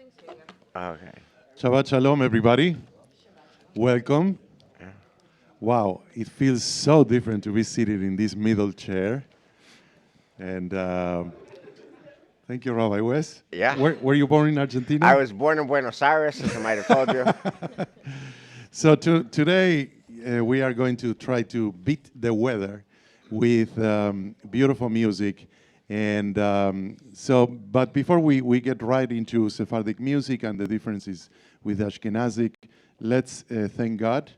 Okay. Shabbat Shalom, everybody. Welcome. Wow, it feels so different to be seated in this middle chair. And thank you, Rabbi Wes. Yeah. Where were you born in Argentina? I was born in Buenos Aires, as I might have told you. So today we are going to try to beat the weather with beautiful music. And but before we get right into Sephardic music and the differences with Ashkenazic, let's thank God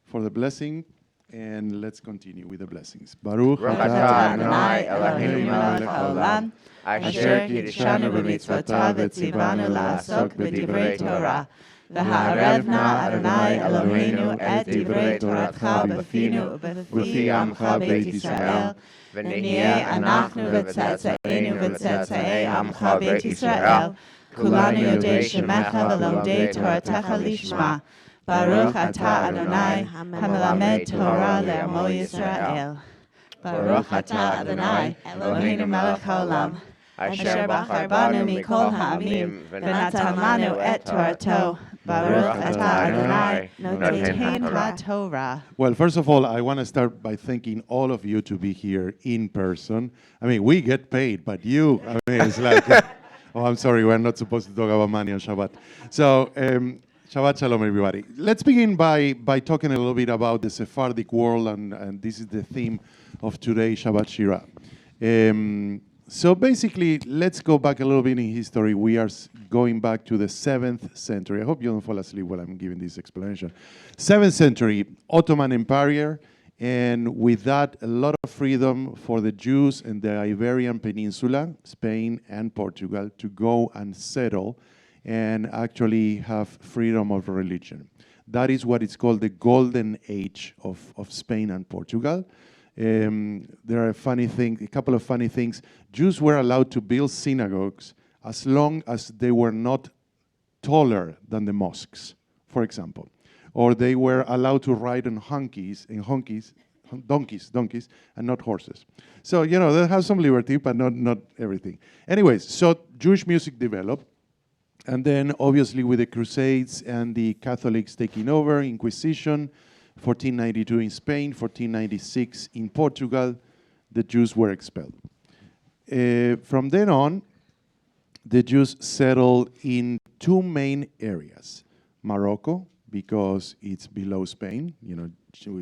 for the blessing, and let's continue with the blessings. Baruch Baruch atah atah Adonai Adonai Eloheinu melech haolam, asher kiddushanu b'mitzvotav v'tzivanu la'asok b'divrei Torah. והערב נא אדוני אלוהינו את דברי תורתך בפינו ובפי עמך בית ישראל, ונהיה אנחנו וצאצאינו וצאצאי עמך בית ישראל, כולנו יודעי שמך ולומדי תורתך לשמה. ברוך אתה אדוני המלמד תורה לעמו ישראל. ברוך אתה אדוני אלוהינו מלך העולם, אשר בחר בנו מכל העמים ונתן לנו את תורתו. Baruch atah Adonai noten haTorah. Well, first of all, I want to start by thanking all of you to be here in person. I mean, we get paid, but you, I mean, it's like, oh, I'm sorry, we're not supposed to talk about money on Shabbat. So, Shabbat Shalom, everybody. Let's begin by talking a little bit about the Sephardic world, and this is the theme of today's Shabbat Shira. So basically, let's go back a little bit in history. We are going back to the 7th century. I hope you don't fall asleep while I'm giving this explanation. 7th century, Ottoman Empire, and with that, a lot of freedom for the Jews in the Iberian Peninsula, Spain and Portugal, to go and settle and actually have freedom of religion. That is what is called the golden age of Spain and Portugal. There are a couple of funny things. Jews were allowed to build synagogues as long as they were not taller than the mosques, for example. Or they were allowed to ride on donkeys, and not horses. So, you know, they have some liberty, but not everything. Anyways, so Jewish music developed. And then, obviously, with the Crusades and the Catholics taking over, Inquisition, 1492 in Spain, 1496 in Portugal, the Jews were expelled. From then on, the Jews settled in two main areas. Morocco, because it's below Spain, you know,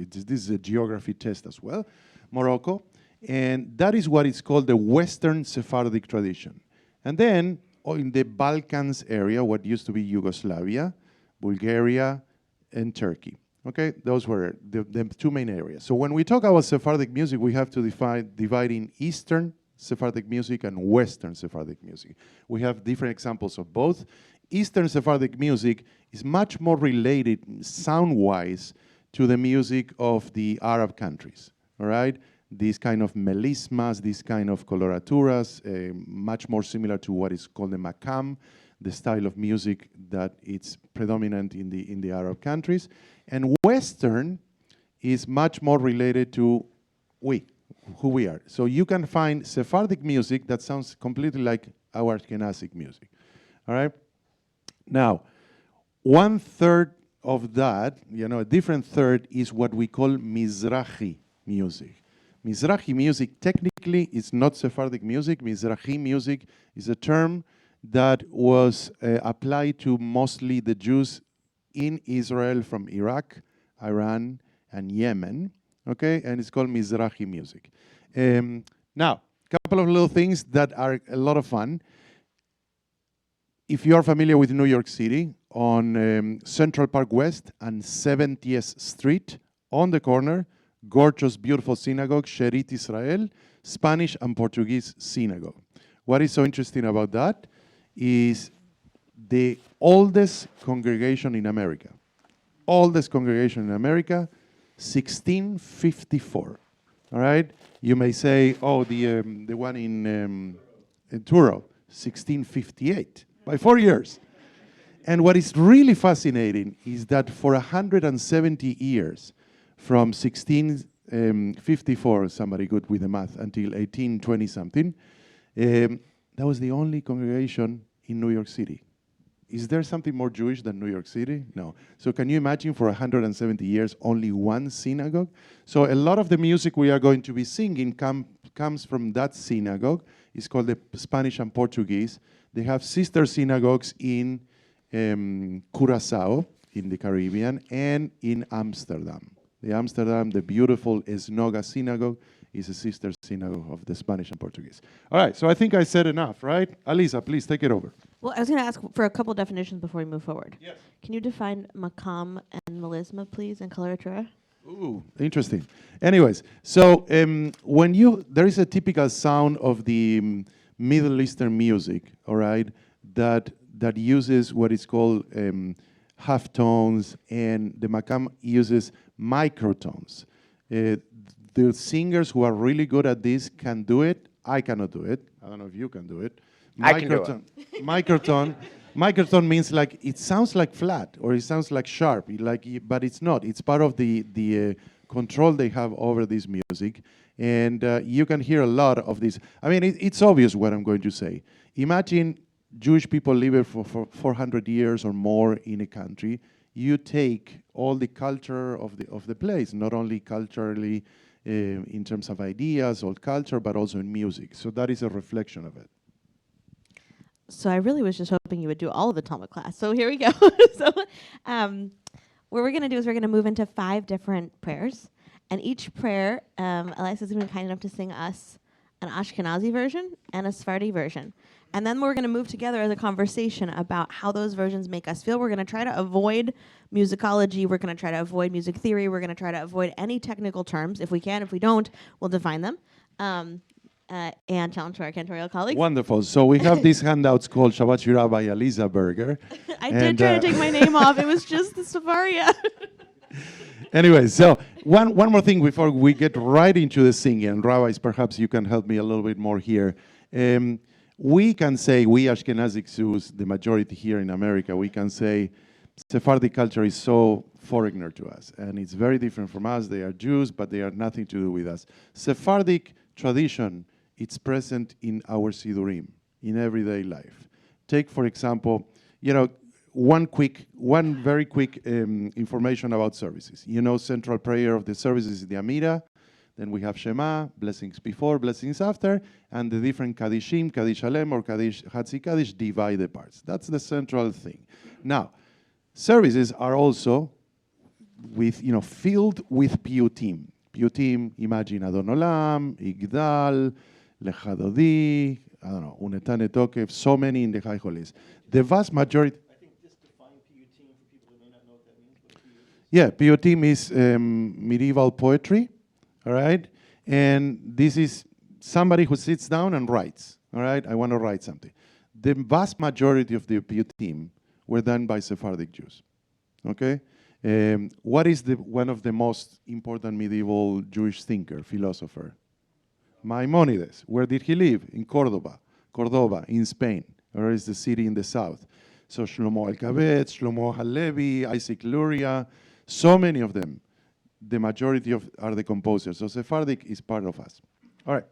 this is a geography test as well. Morocco, and that is what is called the Western Sephardic tradition. And then, in the Balkans area, what used to be Yugoslavia, Bulgaria, and Turkey. Okay, those were the two main areas. So when we talk about Sephardic music, we have to divide in Eastern Sephardic music and Western Sephardic music. We have different examples of both. Eastern Sephardic music is much more related, sound-wise, to the music of the Arab countries, all right? These kind of melismas, these kind of coloraturas, much more similar to what is called the makam, the style of music that it's predominant in the Arab countries. And Western is much more related to who we are. So you can find Sephardic music that sounds completely like our Ashkenazic music, all right? Now, 1/3 of that, you know, a different third is what we call Mizrahi music. Mizrahi music technically is not Sephardic music. Mizrahi music is a term that was applied to mostly the Jews in Israel from Iraq, Iran, and Yemen, okay? And it's called Mizrahi music. Now, a couple of little things that are a lot of fun. If you are familiar with New York City, on Central Park West and 70th Street, on the corner, gorgeous, beautiful synagogue, Sherit Israel, Spanish and Portuguese synagogue. What is so interesting about that is the oldest congregation in America. Oldest congregation in America, 1654. All right? You may say, oh, the one in Truro, 1658, by 4 years. And what is really fascinating is that for 170 years, from 1654, somebody good with the math, until 1820-something, that was the only congregation in New York City. is there something more Jewish than New York City? No. So can you imagine for 170 years only one synagogue? So a lot of the music we are going to be singing comes from that synagogue. It's called the Spanish and Portuguese. They have sister synagogues in Curacao, in the Caribbean, and in Amsterdam. The beautiful Esnoga synagogue is a sister synagogue of the Spanish and Portuguese. All right, so I think I said enough, right? Alisa, please take it over. Well, I was going to ask for a couple definitions before we move forward. Yes. Can you define makam and melisma, please, and coloratura? Ooh, interesting. Anyways, so there is a typical sound of the Middle Eastern music, all right, that uses what is called half tones, and the makam uses microtones. The singers who are really good at this can do it. I cannot do it. I don't know if you can do it. I can do it. Microtone means like it sounds like flat or it sounds like sharp, but it's not. It's part of the control they have over this music, and you can hear a lot of this. I mean, it's obvious what I'm going to say. Imagine Jewish people living for 400 years or more in a country. You take all the culture of the place, not only culturally in terms of ideas, old culture, but also in music. So that is a reflection of it. So I really was just hoping you would do all of the Talmud class. So here we go. So what we're going to do is we're going to move into 5 different prayers. And each prayer, Elias is going to be kind enough to sing us an Ashkenazi version and a Sephardi version. And then we're going to move together as a conversation about how those versions make us feel. We're going to try to avoid musicology. We're going to try to avoid music theory. We're going to try to avoid any technical terms. If we can, if we don't, we'll define them. And challenge to our cantorial colleagues. Wonderful. So we have these handouts called Shabbat Shirah by Aliza Berger. I did try to take my name off. It was just the Safaria. Anyway, so one more thing before we get right into the singing, and rabbis, perhaps you can help me a little bit more here. We can say, we Ashkenazi Jews, the majority here in America, we can say Sephardic culture is so foreigner to us, and it's very different from us. They are Jews, but they are nothing to do with us. Sephardic tradition, it's present in our Sidurim, in everyday life. Take, for example, one very quick information about services. Central prayer of the services is the Amida. Then we have Shema, blessings before, blessings after, and the different Kadishim, Kaddish Alem or Kaddish Hatzi Kaddish divide the parts. That's the central thing. Now, services are also filled with piyutim. Piyutim, imagine Adon Olam, Igdal, Lecha Dodi, I don't know, Unetane Tokef, so many in the High Holies. The vast majority... I think just define piyutim for people who may not know what that means. Yeah, piyutim is medieval poetry, all right? And this is somebody who sits down and writes, all right? I want to write something. The vast majority of the piyutim were done by Sephardic Jews, okay? What is one of the most important medieval Jewish thinker, philosopher? Maimonides. Where did he live? In Cordoba, in Spain, or is the city in the south. So Shlomo Alkabetz, Shlomo Halevi, Isaac Luria, so many of them. The majority are the composers. So Sephardic is part of us. All right.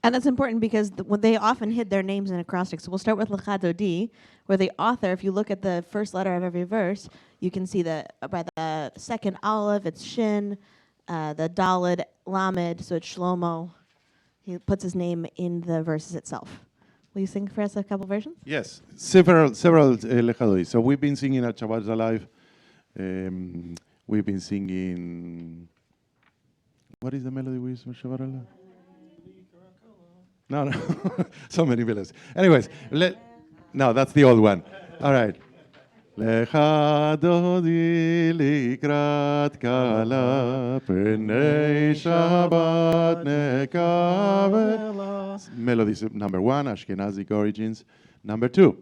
And that's important because they often hid their names in acrostics. So we'll start with Lecha Dodi, where the author, if you look at the first letter of every verse, you can see that by the second Aleph, it's Shin, the Daled, Lamed, so it's Shlomo. He puts his name in the verses itself. Will you sing for us a couple versions? Yes, several Lecha Dodi. So we've been singing at Shabbat Alive. We've been singing... What is the melody we use for Shabbat Alive? No, so many melodies. Anyways, no, that's the old one. All right. Lecha dodi likrat kala pnei Shabbat nekabel. Melody number 1, Ashkenazic origins. Number 2.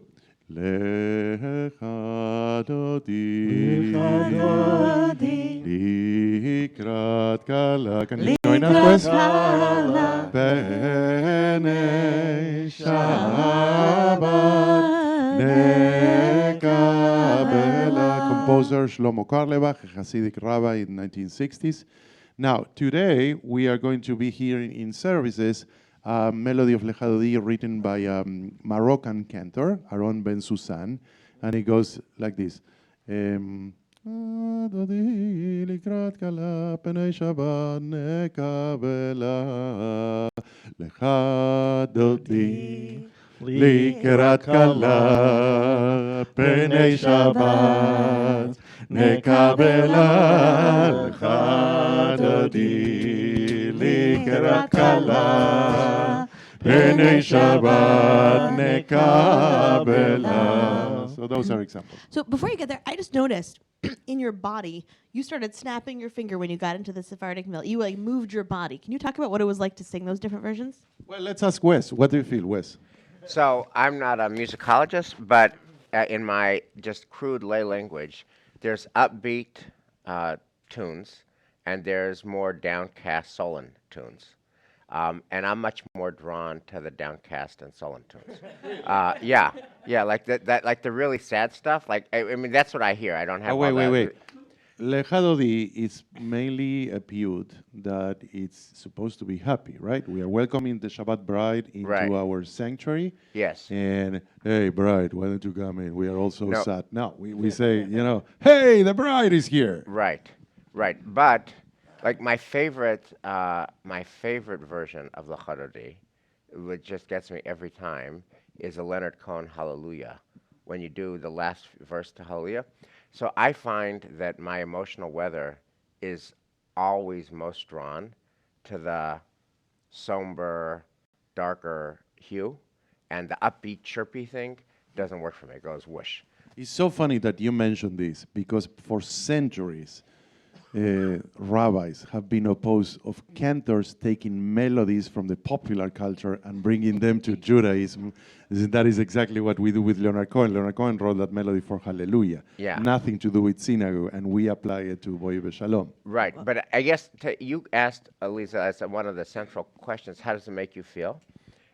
Lecha dodi likrat kala. Can you join us, please? Pnei Shabbat nekabela. Composer Shlomo Karlebach, a Hasidic rabbi in the 1960s. Now, today we are going to be hearing in services a melody of Lejadodi written by a Moroccan cantor, Aaron Ben Susan, and it goes like this. דודי לקראת כלה פני שבת נקבלה לך דודי לקראת כלה פני שבת נקבלה לך דודי לקראת כלה פני שבת נקבלה. So those are examples. So before you get there, I just noticed in your body, you started snapping your finger when you got into the Sephardic mill. You like moved your body. Can you talk about what it was like to sing those different versions? Well, let's ask Wes. What do you feel, Wes? So I'm not a musicologist, but in my just crude lay language, there's upbeat tunes and there's more downcast sullen tunes. And I'm much more drawn to the downcast and sullen tunes. Yeah, like that, like the really sad stuff. Like I mean, that's what I hear. I don't have. Wait. Lejadodi is mainly a piut that it's supposed to be happy, right? We are welcoming the Shabbat bride into our sanctuary. Yes. And hey, bride, why don't you come in? We are all so sad. No, we say, hey, the bride is here. Right. But like my favorite version of the Lechadodi, which just gets me every time, is a Leonard Cohen Hallelujah. When you do the last verse to Hallelujah. So I find that my emotional weather is always most drawn to the somber, darker hue, and the upbeat, chirpy thing doesn't work for me. It goes whoosh. It's so funny that you mentioned this, because for centuries, rabbis have been opposed of cantors taking melodies from the popular culture and bringing them to Judaism. That is exactly what we do with Leonard Cohen. Leonard Cohen wrote that melody for Hallelujah. Yeah. Nothing to do with synagogue, and we apply it to Boy Shalom. Right, but I guess you asked, Elisa, as one of the central questions, how does it make you feel?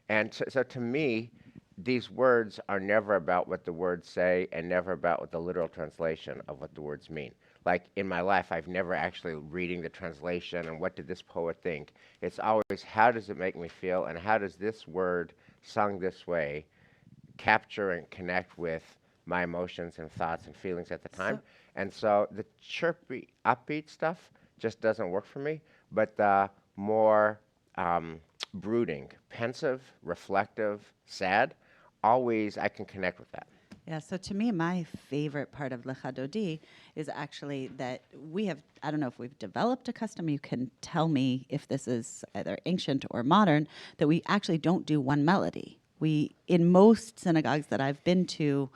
And so to me, these words are never about what the words say and never about what the literal translation of what the words mean. Like in my life, I've never actually reading the translation and what did this poet think. It's always how does it make me feel and how does this word sung this way capture and connect with my emotions and thoughts and feelings at the time. And so the chirpy, upbeat stuff just doesn't work for me, but the more brooding, pensive, reflective, sad, always I can connect with that. Yeah, so to me, my favorite part of Lechadodi is actually that we have, I don't know if we've developed a custom, you can tell me if this is either ancient or modern, that we actually don't do one melody. We, in most synagogues that I've been to,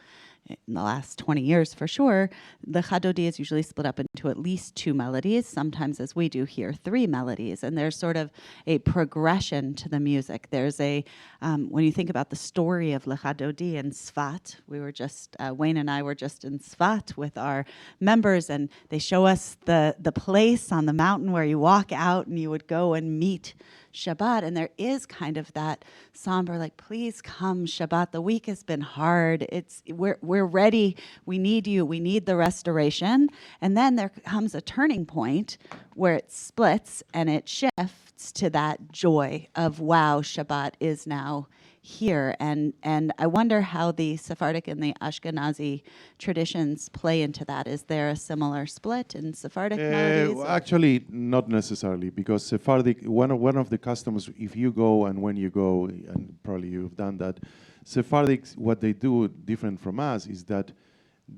in the last 20 years for sure, the Chadodi is usually split up into at least 2 melodies, sometimes as we do here, 3 melodies. And there's sort of a progression to the music. There's a, when you think about the story of Lechadodi and Sfat, we were just, Wayne and I were just in Sfat with our members, and they show us the place on the mountain where you walk out and you would go and meet Shabbat, and there is kind of that somber, like, please come, Shabbat. The week has been hard. We're ready. We need you. We need the restoration. And then there comes a turning point where it splits and it shifts to that joy of, wow, Shabbat is now here. And I wonder how the Sephardic and the Ashkenazi traditions play into that. Is there a similar split in Sephardic melodies? Actually, not necessarily, because Sephardic, one of the customs, if you go and when you go, and probably you've done that, Sephardics, what they do different from us is that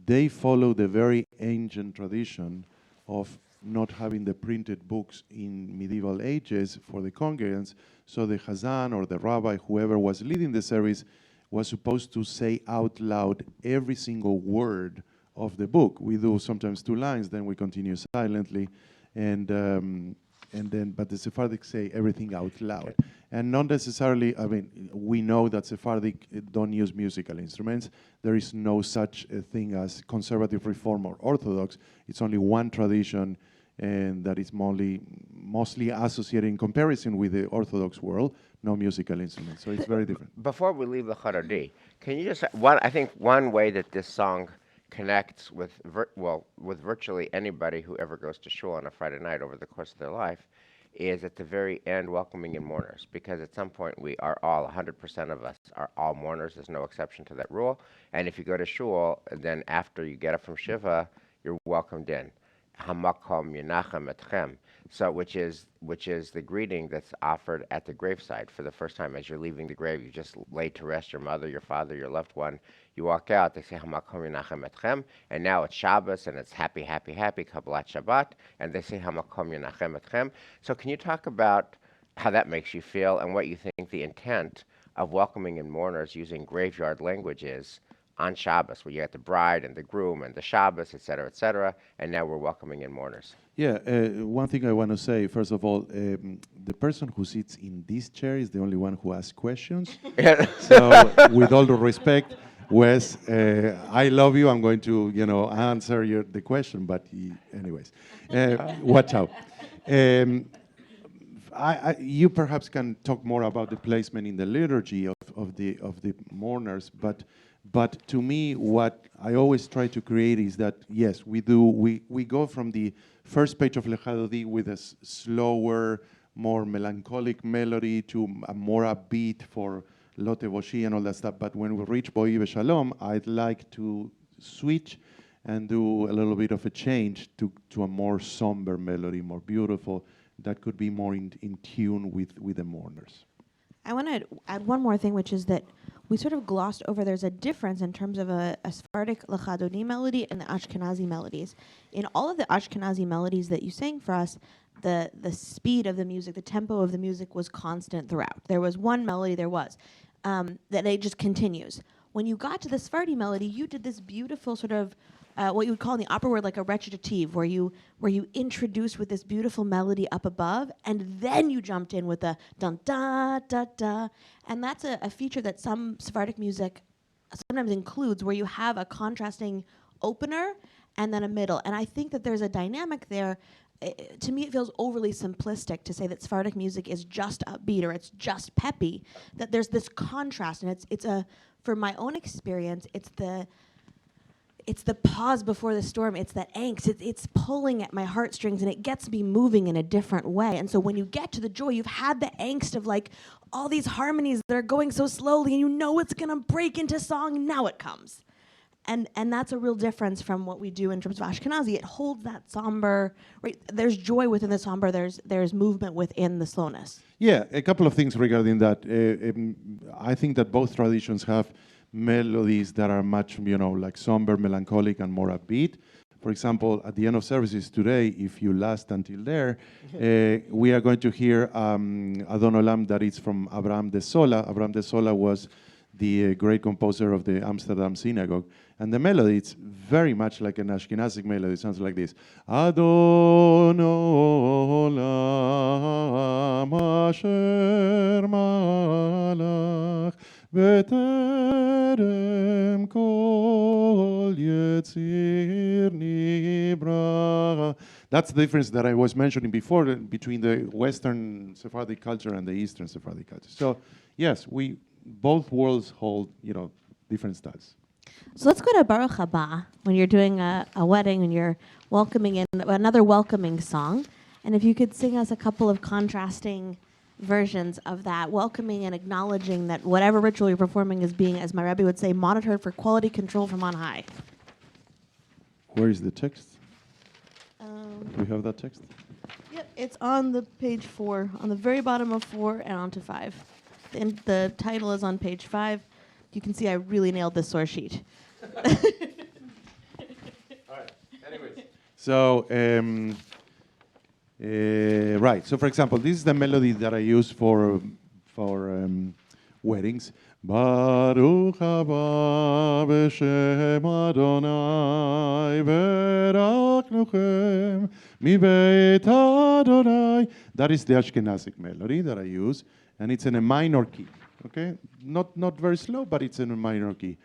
they follow the very ancient tradition of not having the printed books in medieval ages for the congregants. So the Hazan or the rabbi, whoever was leading the service, was supposed to say out loud every single word of the book. We do sometimes 2 lines, then we continue silently, and then, but the Sephardic say everything out loud. And not necessarily, I mean, we know that Sephardic don't use musical instruments. There is no such a thing as conservative reform or orthodox. It's only one tradition, and that is mostly associated in comparison with the Orthodox world, no musical instruments. So it's very different. Before we leave the Charadi, can you just, I think one way that this song connects with virtually anybody who ever goes to shul on a Friday night over the course of their life is at the very end welcoming in mourners, because at some point we are all 100% of us are all mourners. There's no exception to that rule. And if you go to shul, then after you get up from shiva, you're welcomed in. Hamakom yinachem etchem. So, which is the greeting that's offered at the graveside for the first time as you're leaving the grave. You just laid to rest your mother, your father, your loved one. You walk out. They say Hamakom yinachem etchem, and now it's Shabbos and it's happy, happy, happy Kabbalat Shabbat, and they say Hamakom yinachem etchem. So, can you talk about how that makes you feel and what you think the intent of welcoming in mourners using graveyard language is on Shabbos, where you got the bride and the groom and the Shabbos, et cetera, and now we're welcoming in mourners. Yeah, one thing I want to say, first of all, the person who sits in this chair is the only one who asks questions. So, with all due respect, Wes, I love you. I'm going to, answer the question, but anyways, watch out. You perhaps can talk more about the placement in the liturgy of the mourners, but to me, what I always try to create is that, yes, we go from the first page of Lecha Dodi with a slower, more melancholic melody to a more upbeat for Lote Boshi and all that stuff. But when we reach Boi Shalom, I'd like to switch and do a little bit of a change to a more somber melody, more beautiful, that could be more in tune with the mourners. I want to add one more thing, which is that we sort of glossed over there's a difference in terms of a Sephardic Lecha Dodi melody and the Ashkenazi melodies. In all of the Ashkenazi melodies that you sang for us, the speed of the music, the tempo of the music was constant throughout. There was one melody, that it just continues. When you got to the Sephardi melody, you did this beautiful sort of what you would call in the opera word like a recitative, where you introduced with this beautiful melody up above, and then you jumped in with a dun da da da, and that's a feature that some Sephardic music sometimes includes, where you have a contrasting opener and then a middle. And I think that there's a dynamic there. To me, it feels overly simplistic to say that Sephardic music is just upbeat or it's just peppy. That there's this contrast, and it's for my own experience, it's the pause before the storm. It's that angst. It's pulling at my heartstrings, and it gets me moving in a different way. And so when you get to the joy, you've had the angst of like all these harmonies that are going so slowly, and you know it's gonna break into song. Now it comes, and that's a real difference from what we do in terms of Ashkenazi. It holds that somber. Right, there's joy within the somber. There's movement within the slowness. Yeah, a couple of things regarding that. I think that both traditions have melodies that are much, like somber, melancholic, and more upbeat. For example, at the end of services today, if you last until there, we are going to hear Adon Olam that is from Abraham de Sola. Abraham de Sola was the great composer of the Amsterdam Synagogue. And the melody, it's very much like an Ashkenazic melody. It sounds like this. Adon Olam asher malach Beterem kol yetzir nibra. That's the difference that I was mentioning before between the Western Sephardic culture and the Eastern Sephardic culture. So, yes, both worlds hold, different styles. So let's go to Baruch Haba when you're doing a wedding and you're welcoming in another welcoming song. And if you could sing us a couple of contrasting versions of that, welcoming and acknowledging that whatever ritual you're performing is being, as my Rebbe would say, monitored for quality control from on high. Where is the text? Do we have that text? Yep, it's on the page 4, on the very bottom of 4 and onto 5. And the title is on page 5. You can see I really nailed this source sheet. All right. Anyways. So, right. So, for example, this is the melody that I use for weddings. Baruch haba b'shem Adonai v'raknuchem mi beit Adonai. That is the Ashkenazic melody that I use, and it's in a minor key. Okay, not very slow, but it's in a minor key.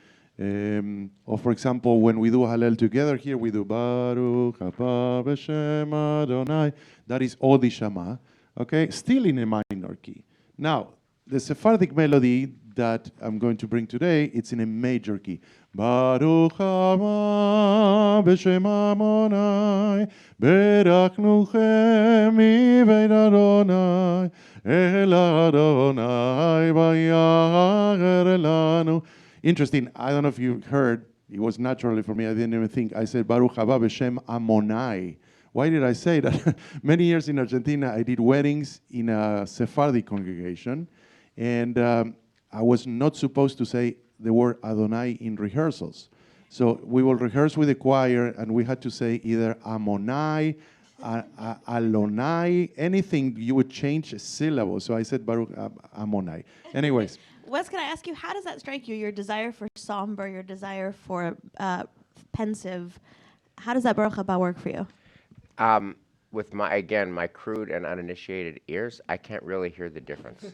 Or for example, when we do Hallel together here, we do Baruch haba b'shem Adonai. That is Odi Shama. Okay, still in a minor key. Now, the Sephardic melody that I'm going to bring today, it's in a major key. Baruch haba בשם עמוני, ברכנוכם מבית אדוני, אל אדוני וירא לנו. Interesting, I don't know if you heard, it was naturally for me, I didn't even think, I said Baruch haba b'shem Amonai. Why did I say that? Many years in Argentina, I did weddings in a Sephardic congregation, and I was not supposed to say the word Adonai in rehearsals. So we will rehearse with the choir, and we had to say either Amonai, Alonai, anything, you would change a syllable. So I said Baruch Amonai. Anyways. Wes, can I ask you, how does that strike you? Your desire for somber, your desire for pensive. How does that Baruch haba work for you? With my crude and uninitiated ears, I can't really hear the difference.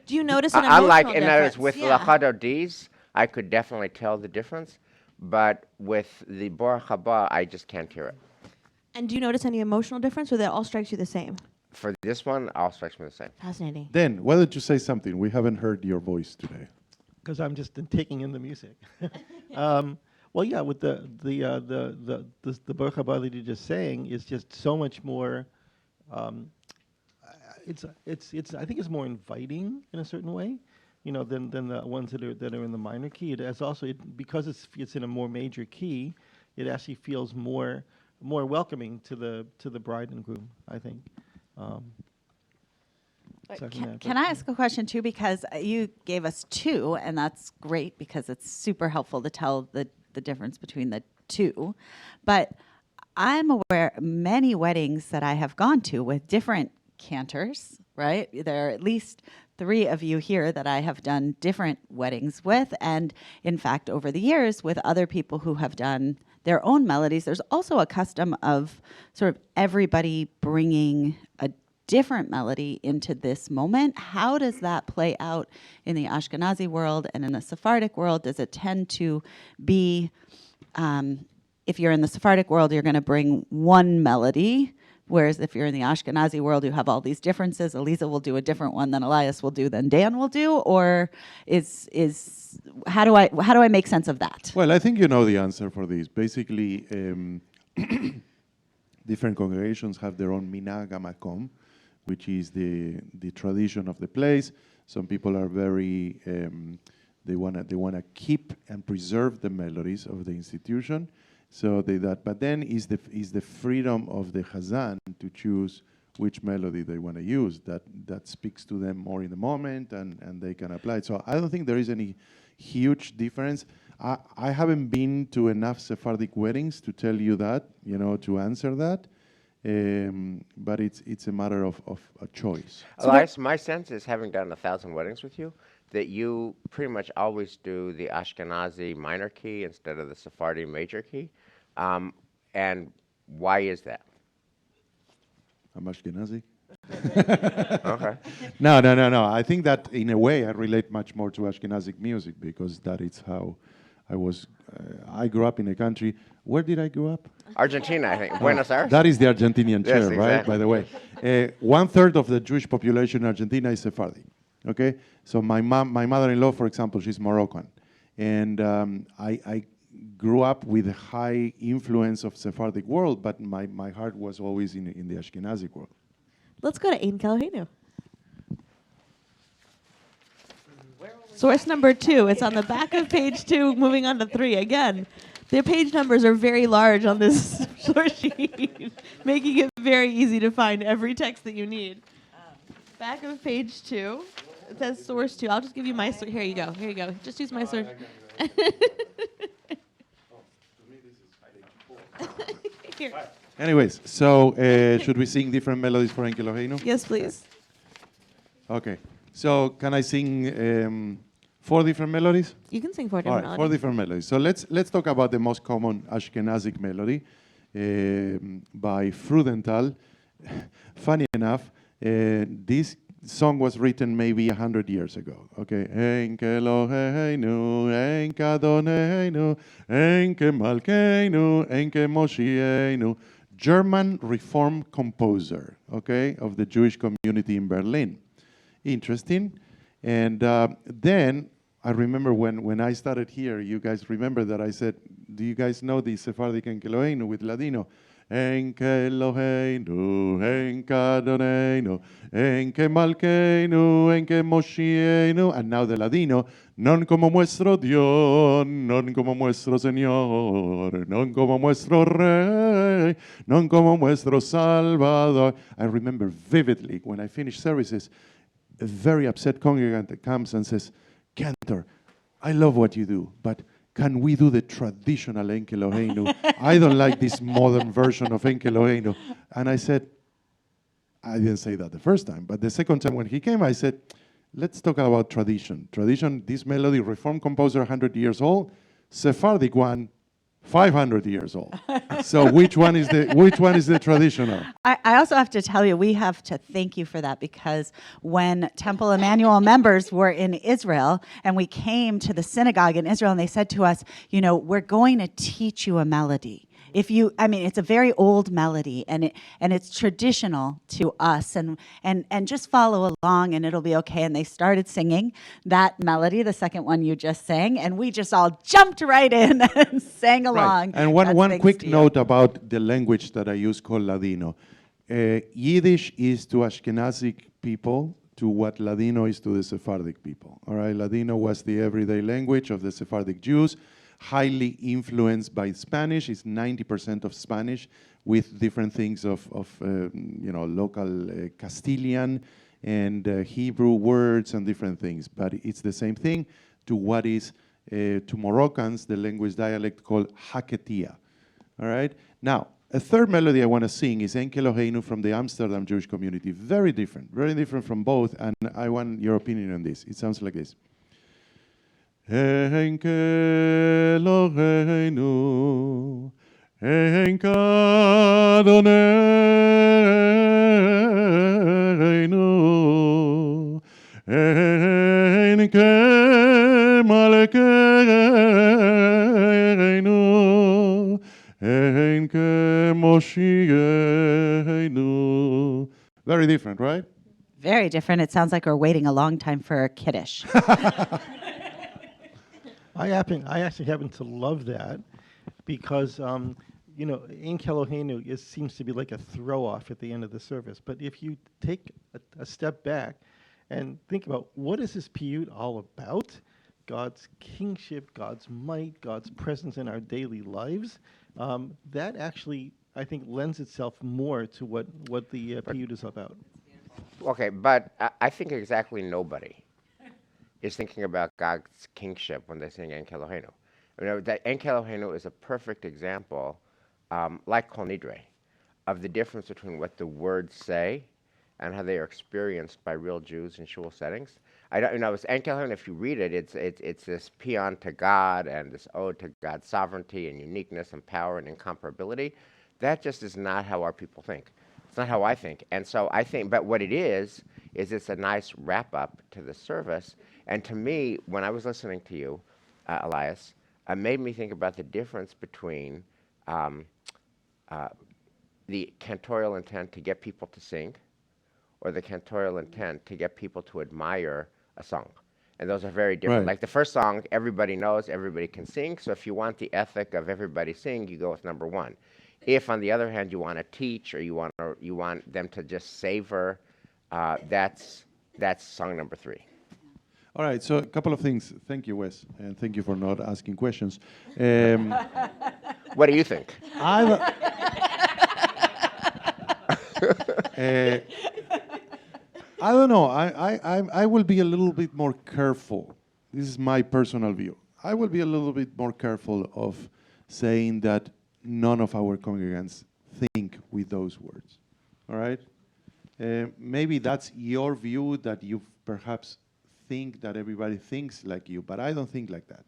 Do you notice an emotional Unlike, difference? in other words, with Yeah. Lachadodis, I could definitely tell the difference, but with the Baruch haba, I just can't hear it. And do you notice any emotional difference, or that all strikes you the same? For this one, all strikes me the same. Fascinating. Dan, why don't you say something? We haven't heard your voice today. Because I'm just taking in the music. Well, yeah, with the Baruch haba that you're just saying is just so much more. It's I think it's more inviting in a certain way, than the ones that are in the minor key. It has also because it's in a more major key, it actually feels more welcoming to the bride and groom, I think. Can I ask a question too? Because you gave us two, and that's great because it's super helpful to tell the difference between the two. But I'm aware many weddings that I have gone to with different cantors, right? There are at least 3 of you here that I have done different weddings with. And in fact, over the years, with other people who have done their own melodies, there's also a custom of sort of everybody bringing a different melody into this moment. How does that play out in the Ashkenazi world and in the Sephardic world? Does it tend to be, if you're in the Sephardic world, you're going to bring one melody, whereas if you're in the Ashkenazi world, you have all these differences. Eliza will do a different one than Elias will do than Dan will do, or how do I make sense of that? Well, I think you know the answer for this. Basically, different congregations have their own minhag hamakom, which is the tradition of the place. Some people are very they wanna keep and preserve the melodies of the institution. So they that, but then is the freedom of the Hazan to choose which melody they want to use that speaks to them more in the moment and they can apply it. So I don't think there is any huge difference. I haven't been to enough Sephardic weddings to tell you that, to answer that. But it's a matter of a choice. Elias, my sense is, having done 1,000 weddings with you, that you pretty much always do the Ashkenazi minor key instead of the Sephardi major key. And why is that? I'm Ashkenazi. Okay. No. I think that in a way I relate much more to Ashkenazic music because that is how I was. I grew up in a country. Where did I grow up? Argentina, I think. Buenos Aires? That is the Argentinian chair, Yes, right? exactly. By the way, 1/3 of the Jewish population in Argentina is Sephardi. Okay, so my mother-in-law, for example, she's Moroccan, and I grew up with a high influence of Sephardic world, but my heart was always in the Ashkenazic world. Let's go to Ein Kelohenu. Source number 2. It's on the back of page 2, moving on to 3 again. The page numbers are very large on this source sheet, making it very easy to find every text that you need. Back of page 2, it says source 2. I'll just give you my source. Here you go. Just use my source. Here. Anyways, so should we sing different melodies for Ein Kelohenu? Yes, please. Okay, so can I sing 4 different melodies? You can sing 4 All different right, 4 melodies. different melodies. So let's talk about the most common Ashkenazic melody by Freudenthal. Funny enough, this song was written maybe 100 years ago. Okay, Ein Kelohenu, Ein Kadonenu, Ein Malkeinu, Ein Moshienu. German Reform composer, okay, of the Jewish community in Berlin. Interesting. And then I remember when I started here, you guys remember that I said, Do you guys know the Sephardic Enke Eloheinu with Ladino? Enke Eloheinu, Enke Adonenu, Enke Malkeinu, Enke Moshienu. And now the Ladino, non como nuestro Dios, non como nuestro Señor, non como nuestro Rey, non como nuestro Salvador. I remember vividly when I finished services, a very upset congregant comes and says, Cantor, I love what you do, but can we do the traditional Enke Eloheinu? I don't like this modern version of Enke Eloheinu. And I said, I didn't say that the first time, but the second time when he came, I said, let's talk about tradition. Tradition, this melody, Reform composer, 100 years old, Sephardic one, 500 years old. So which one is the traditional? I also have to tell you, we have to thank you for that, because when Temple Emmanuel members were in Israel and we came to the synagogue in Israel and they said to us, you know, we're going to teach you a melody. It's a very old melody and it's traditional to us and just follow along and it'll be okay. And they started singing that melody, the second one you just sang, and we just all jumped right in and sang along. Right. And one quick note about the language that I use called Ladino. Yiddish is to Ashkenazic people to what Ladino is to the Sephardic people. All right, Ladino was the everyday language of the Sephardic Jews, highly influenced by Spanish. It's 90% of Spanish with different things of local Castilian and Hebrew words and different things. But it's the same thing to what is, to Moroccans, the language dialect called Haketia. All right? Now, a third melody I want to sing is Enke Eloheinu from the Amsterdam Jewish community. Very different from both, and I want your opinion on this. It sounds like this. Enke Eloheinu, Enke Adonenu, Enke Malkeinu, Enke Moshienu. Very different, right? Very different. It sounds like we're waiting a long time for Kiddush. I actually happen to love that because, in Kelohenu, it seems to be like a throw-off at the end of the service. But if you take a step back and think about what is this piyut all about, God's kingship, God's might, God's presence in our daily lives, that actually, I think, lends itself more to what the piyut is about. Okay, but I think exactly nobody is thinking about God's kingship when they sing Enke Eloheinu. That Enke Eloheinu is a perfect example, like Kol Nidre, of the difference between what the words say and how they are experienced by real Jews in shul settings. It's Enke Eloheinu. If you read it, it's this paean to God and this ode to God's sovereignty and uniqueness and power and incomparability. That just is not how our people think. It's not how I think. And so I think, but what it is it's a nice wrap up to the service. And to me, when I was listening to you, Elias, it made me think about the difference between the cantorial intent to get people to sing or the cantorial intent to get people to admire a song. And those are very different. Right. Like the first song, everybody knows, everybody can sing. So if you want the ethic of everybody sing, you go with number one. If, on the other hand, you want to teach or you want them to just savor, that's song number 3. All right, so a couple of things. Thank you, Wes, and thank you for not asking questions. What do you think? I don't know. I will be a little bit more careful. This is my personal view. I will be a little bit more careful of saying that none of our congregants think with those words. All right? Maybe that's your view, that you perhaps think that everybody thinks like you, but I don't think like that.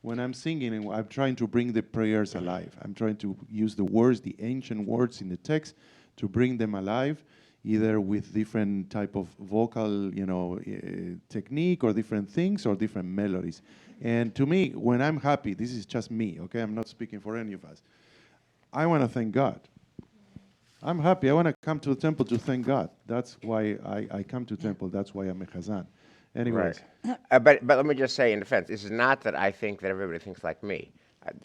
When I'm singing, I'm trying to bring the prayers alive. I'm trying to use the words, the ancient words in the text, to bring them alive, either with different type of vocal, technique or different things or different melodies. And to me, when I'm happy, this is just me, okay? I'm not speaking for any of us. I want to thank God. I'm happy. I want to come to the temple to thank God. That's why I come to temple. That's why I'm a chazan. Anyways. Right. But let me just say in defense, this is not that I think that everybody thinks like me.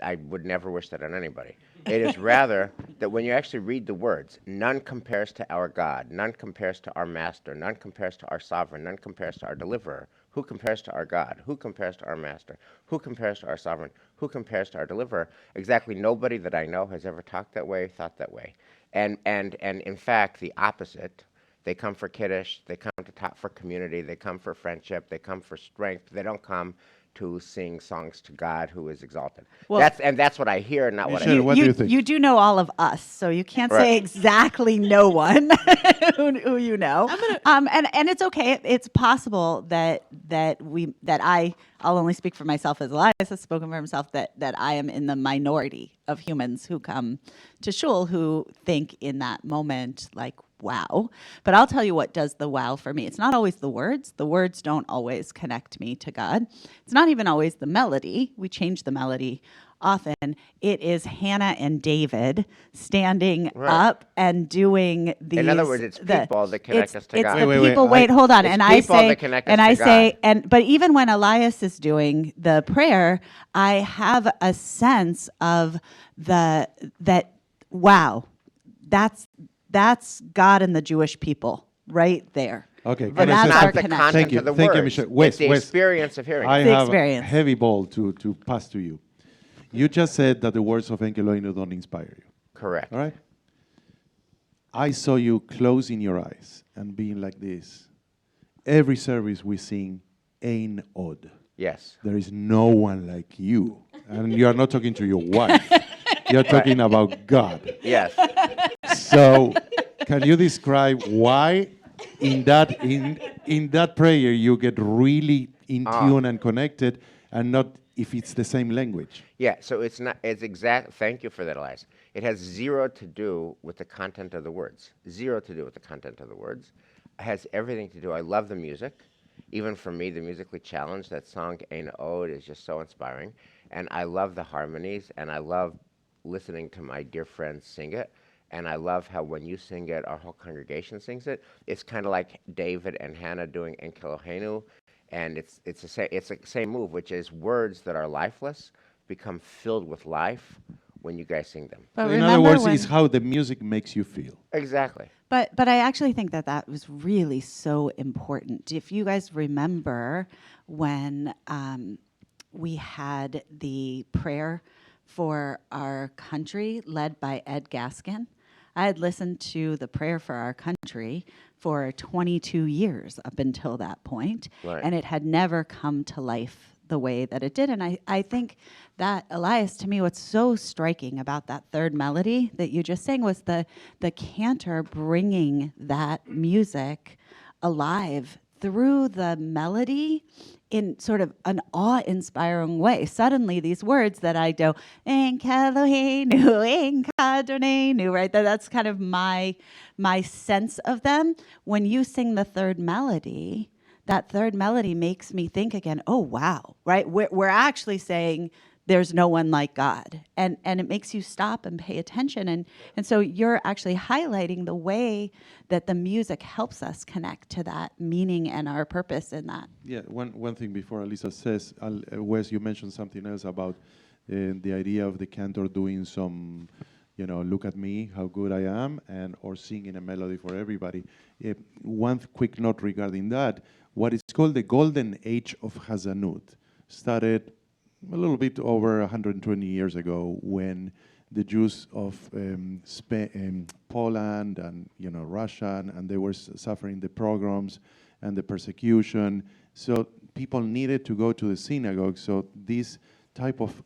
I would never wish that on anybody. It is rather that when you actually read the words, none compares to our God, none compares to our Master, none compares to our Sovereign, none compares to our Deliverer. Who compares to our God? Who compares to our Master? Who compares to our Sovereign? Who compares to our Deliverer? Exactly nobody that I know has ever talked that way, thought that way. And in fact, the opposite. They come for kiddush. They come to talk for community. They come for friendship. They come for strength. They don't come to sing songs to God who is exalted. Well, That's what I hear, not what I Michelle, hear. what do you think? You do know all of us, so you can't Right. say exactly no one who you know. And it's okay. It's possible I'll only speak for myself, as Elias has spoken for himself, that I am in the minority of humans who come to shul who think in that moment like, wow. But I'll tell you what does the wow for me. It's not always the words. The words don't always connect me to God. It's not even always the melody. We change the melody often. It is Hannah and David standing Right. up and doing these. In other words, it's people that connect us to it's God. the Wait, people. wait, Hold on. It's And I people say, that connect us and to I say, God. but even when Elias is doing the prayer, I have a sense of that. Wow, that's God and the Jewish people right there. Okay, But can I it's say that's our not the something? connection. content Thank you, of the thank you, words. Michelle. It's Wes, the Wes, experience of hearing I it. The have experience. a heavy ball to pass to you. You just said that the words of Enkeloinu don't inspire you. Correct. All right? I saw you closing your eyes and being like this. Every service we sing, Ein Od. Yes. There is no one like you. And you are not talking to your wife. You're talking about God. Yes. So, can you describe why in that prayer you get really in tune and connected, and not if it's the same language? Yeah, so it's not, it's exact, thank you for that, Elias. It has zero to do with the content of the words. Zero to do with the content of the words. It has everything to do, I love the music. Even for me, the musically challenged, that song, Ein Ode, is just so inspiring. And I love the harmonies, and I love listening to my dear friends sing it. And I love how when you sing it, our whole congregation sings it. It's kind of like David and Hannah doing Enkelohenu. And it's the same move, which is words that are lifeless become filled with life when you guys sing them. But In other words, it's how the music makes you feel. Exactly. But I actually think that was really so important. If you guys remember when we had the prayer for our country led by Ed Gaskin, I had listened to the prayer for our country for 22 years up until that point, Right. and it had never come to life the way that it did. And I think that, Elias, to me, what's so striking about that third melody that you just sang was the cantor bringing that music alive through the melody in sort of an awe-inspiring way. Suddenly, these words that I do, "En Eloheinu, En Kadonenu," right? That's kind of my sense of them. When you sing the third melody, that third melody makes me think again, oh, wow, right? We're actually saying there's no one like God. And it makes you stop and pay attention. And so you're actually highlighting the way that the music helps us connect to that meaning and our purpose in that. Yeah, one thing before Alisa says, Wes, you mentioned something else about the idea of the cantor doing some, look at me, how good I am, and or singing a melody for everybody. One quick note regarding that, what is called the golden age of Hazanut started a little bit over 120 years ago when the Jews of Poland and Russia, and they were suffering the pogroms and the persecution. So people needed to go to the synagogue. So this type of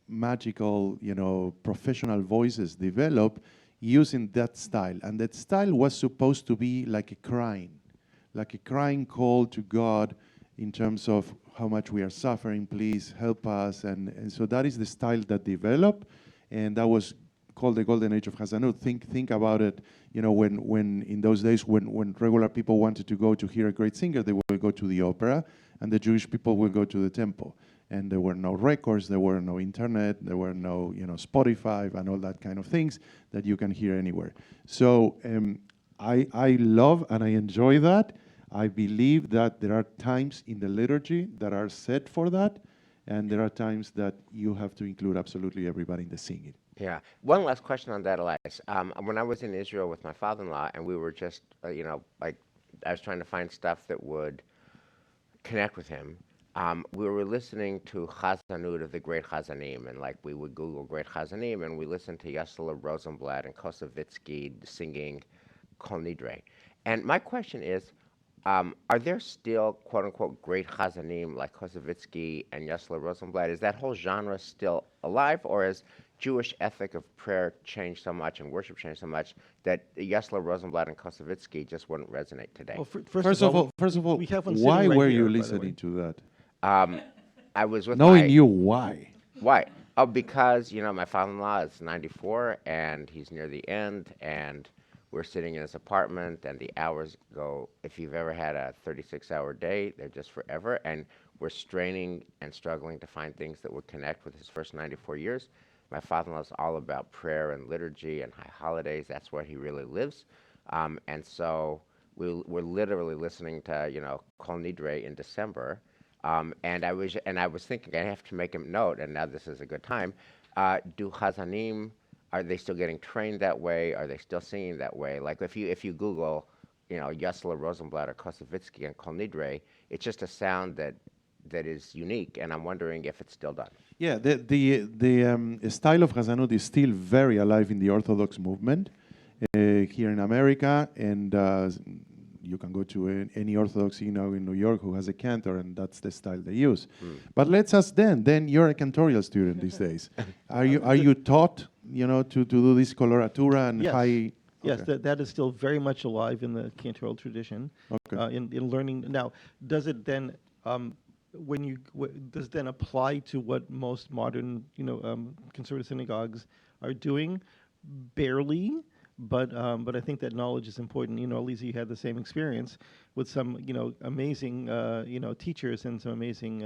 magical, professional voices developed using that style. And that style was supposed to be like a crying call to God in terms of how much we are suffering, please help us. And so that is the style that developed, and that was called the Golden Age of Hazanut. Think about it, when in those days when regular people wanted to go to hear a great singer, they would go to the opera, and the Jewish people would go to the temple. And there were no records, there were no internet, there were no Spotify and all that kind of things that you can hear anywhere. So I love and I enjoy that. I believe that there are times in the liturgy that are set for that, and there are times that you have to include absolutely everybody in the singing. Yeah. One last question on that, Elias. When I was in Israel with my father-in-law, and we were just, like, I was trying to find stuff that would connect with him. We were listening to Chazanut of the great Chazanim, and like we would Google great Chazanim, and we listened to Yesler Rosenblatt and Kosovitsky singing Kol Nidre. And my question is, are there still quote unquote great Chazanim like Kosovitsky and Yesler Rosenblatt? Is that whole genre still alive, or has Jewish ethic of prayer changed so much and worship changed so much that Yesler Rosenblatt and Kosovitsky just wouldn't resonate today? Well, First of all, we have one why sitting right were here, you by the way. listening to that? I was with Knowing my, you, why? Why? Oh, because, my father-in-law is 94 and he's near the end, and we're sitting in his apartment, and the hours go, if you've ever had a 36-hour day, they're just forever, and we're straining and struggling to find things that would connect with his first 94 years. My father-in-law is all about prayer and liturgy and high holidays. That's where he really lives. And so we're literally listening to, Kol Nidre in December. And I was thinking I have to make a note, and now this is a good time. Do Chazanim, are they still getting trained that way? Are they still singing that way? Like if you Google, Yesler Rosenblatt or Kosovitsky and Kol Nidre, it's just a sound that is unique, and I'm wondering if it's still done. Yeah, the style of Hazanut is still very alive in the Orthodox movement here in America, and you can go to any Orthodox synagogue in New York who has a cantor, and that's the style they use. But let's ask Dan. Dan, you're a cantorial student these days. Are you taught, to do this coloratura and Yes. high? Yes, Okay. that is still very much alive in the cantoral tradition. Okay. In learning now, does it then does it then apply to what most modern conservative synagogues are doing? Barely, but I think that knowledge is important. Lisa, you had the same experience with some amazing teachers and some amazing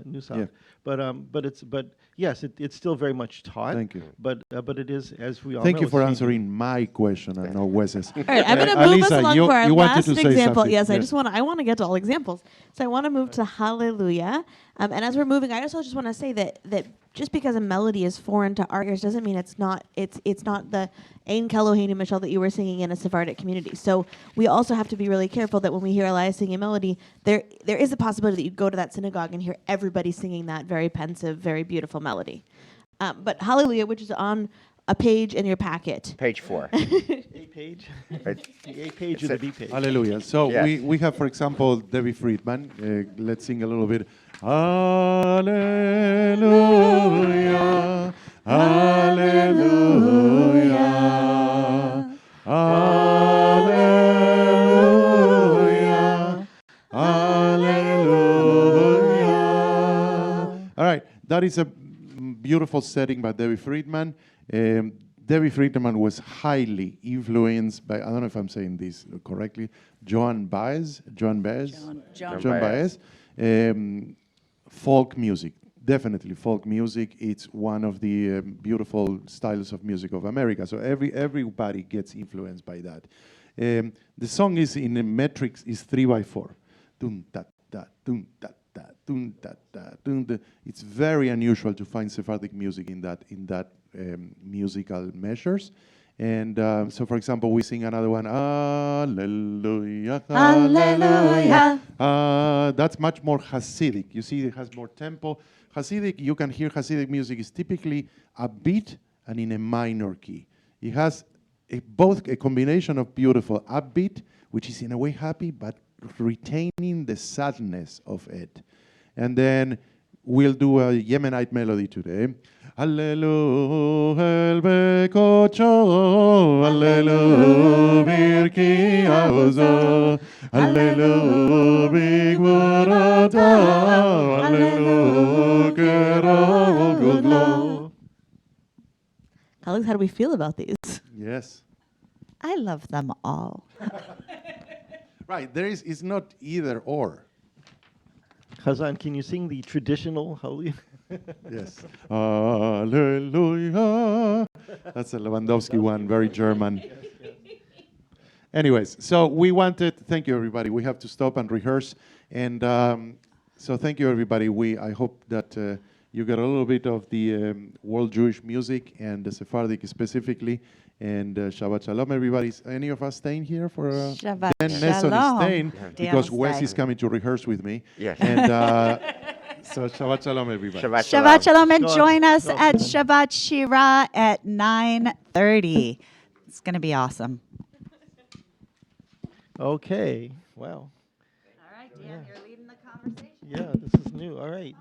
nusach. Yeah. But yes, it's still very much taught. Thank you. But it is, as we all Thank know, you for it's changing. answering my question and not Wes's. All right, I'm going to move us Alisa, along you, for our you wanted last to say example. something. Yes, I Yeah. just want to get to all examples. So I want to move to Hallelujah. And as we're moving, I also just want to say that just because a melody is foreign to our ears doesn't mean it's not the Ein Keloheinu Michel that you were singing in a Sephardic community. So we also have to be really careful that when we hear Elias singing a melody, there is a possibility that you go to that synagogue and hear everybody singing that very pensive, very beautiful melody. But Hallelujah, which is on a page in your packet. Page 4. A page, Right. the A page or the B page. Hallelujah. So Yes. we have, for example, Debbie Friedman. Let's sing a little bit. Hallelujah. Hallelujah. Hallelujah. Hallelujah. All right. That is a beautiful setting by Debbie Friedman. Debbie Friedman was highly influenced by, I don't know if I'm saying this correctly, Joan Baez. Joan Baez. Folk music, definitely folk music. It's one of the beautiful styles of music of America. So everybody gets influenced by that. The song is in a metrics is 3/4. Dun da da dun da da dun da da dun da. It's very unusual to find Sephardic music in that musical measures. And so, for example, we sing another one, Alleluia, Alleluia. that's much more Hasidic. You see, it has more tempo. Hasidic, you can hear Hasidic music is typically a beat and in a minor key. It has both a combination of beautiful upbeat, which is in a way happy, but retaining the sadness of it. And then we'll do a Yemenite melody today. Hallelu el bekocho, Hallelu birki aozo, Hallelu bigvorata, Hallelu kero gudlo. Alex, how do we feel about these? Yes. I love them all. Right, it's not either or. Chazan, can you sing the traditional Hallelujah? Yes. Hallelujah. That's a Lewandowski one, very German. Anyways, so we wanted, thank you everybody. We have to stop and rehearse. And So thank you, everybody. I hope that you got a little bit of the world Jewish music and the Sephardic specifically. And Shabbat Shalom, everybody. Is any of us staying here for? Shabbat Dan Nesson is Shalom. staying because Dan Wes stay. is coming to rehearse with me. Yes. And so Shabbat Shalom, everybody. Shabbat Shabbat Shalom, and Go on. join us Go on, at Dan. Shabbat Shira at 9:30. It's going to be awesome. Okay. Wow. All right, Dan, you're leading the conversation. Yeah, this is new. All right.